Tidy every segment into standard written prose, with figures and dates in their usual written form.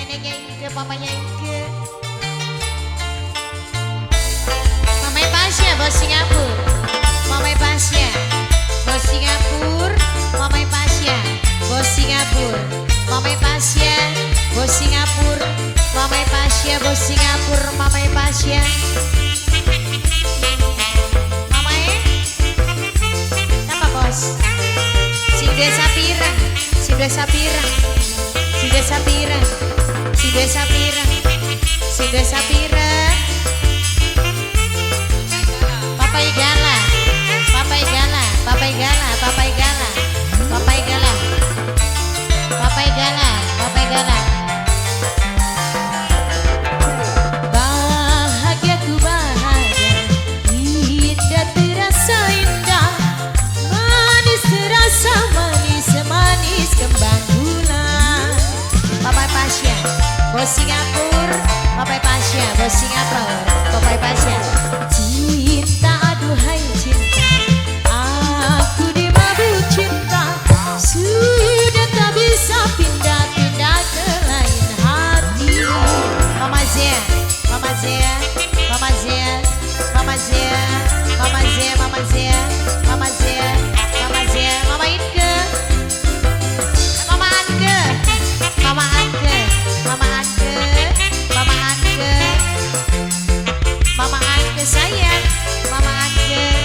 neneknya Inke, papanya Inke. Mamai Pasya, bos Singapura. Mamai Pasya, bos Singapura. Mamai Pasya, bos Singapura. Mamai Pasya, bos Singapura. Mamai Pasya, bos Singapura. Mamai Pasya. Mamai, apa bos? Sinde Sapira, Sinde Sapira, Sinde Sapira, Sinde Sapira, Sinde Sapira. Papa Igala, Papa Igala, Papa Igala, Papa Igala, Papa Igala, Papa Igala, Papa Igala. Bahagiaku bahagia, indah terasa indah, manis terasa manis, manis kembang bulan. Papa Pasya, bos Singapura. Papa Pasya, bos Singapura. Papa Pasya. Cinta aduhai cinta, aku dimabuk cinta, sudah tak bisa pindah-pindah ke lain hati. Mama Zia, Mama Zia, Mama Zia, Mama Zia, Mama Zia, Mama Zia, Mama Zia, Mama Zia, Mama Inke, Mama Anke, Mama Anke, Mama Anke, Mama Anke, Mama Anke sayang, Mama Anke,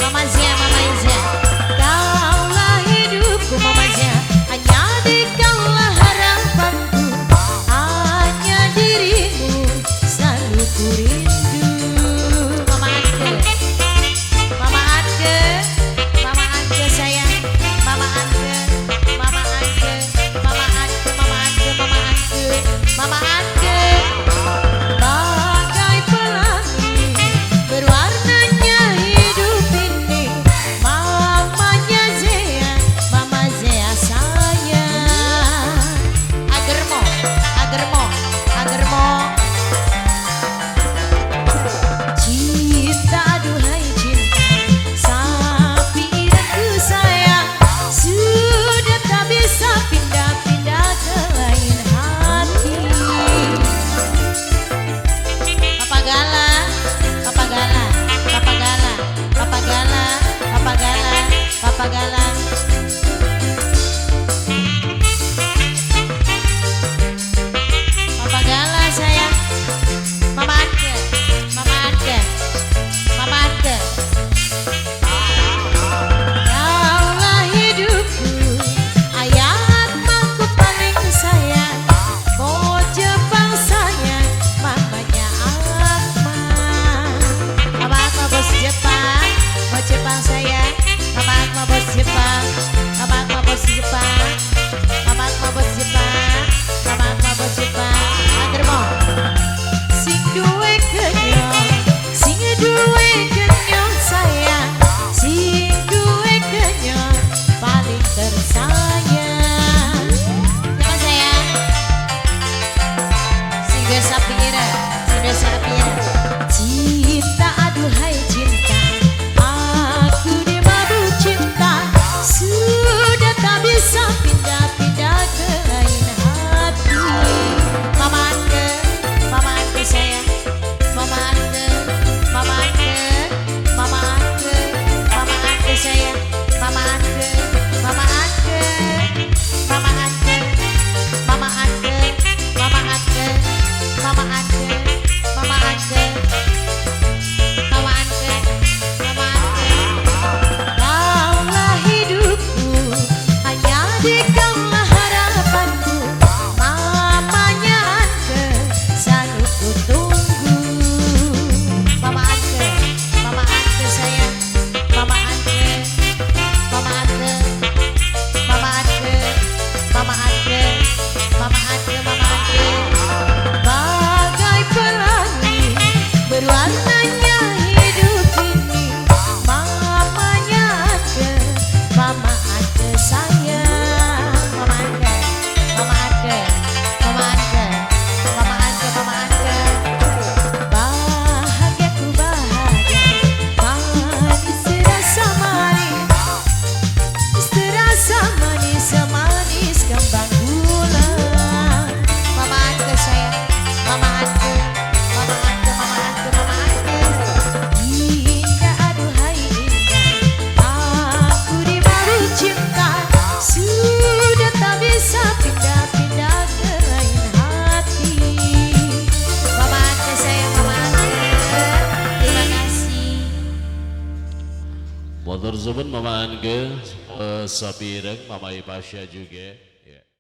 Mama Zia, Mama Zia. Kaulah hidupku Mama Zia, hanya dikaulah harapanku, hanya dirimu selalu ku rindu. Mama Anke, Mama Anke, Mama Anke sayang, Mama Anke, Mama Anke, Mama Anke, Mama Anke, Mama Anke, Mama Anke. Bagai pelangi berwarnanya hidup ini, mamanya Zia, Mama Zia sayang. Agermo, Agermo, Agermo. Cinta aduhai cinta, sapi iraku sayang, sudah tak bisa pindah-pindah ke lain hati. Papa Gala, Papa Gala, Papa Gala, Papa Gala, Papa Gala, Papa Gala. Papa Gala sayang, Mama Anke, Mama Anke, Mama Anke. Kaulah hidupku, ayat aku paling sayang, bocah bangsanya, mamanya Akmal. Mama Akmal bos Jepang, bos Jepang sayang. Mama Akmal bos Jepang, Mama Akmal bos Jepang, Mama Akmal bos Jepang, Mama Akmal bos Jepang. Agermo. Sing duwe kenyong, sing duwe kenyong sayang, sing duwe kenyong paling tersayang. Siapa sayang? Sing duwe Sapira, sing duwe Sapira. Cinta aduhai cinta, aku dimabuk cinta, sudah tak bisa pindah-pindah ke lain hati. Mama Anke, Mama Anke sayang, Mama Anke, Mama Anke, Mama Anke, Mama Anke sayang, Mama Anke, Mama Anke. Matur suwun Mama Angge, Sapireng, Mama Ipasya juga.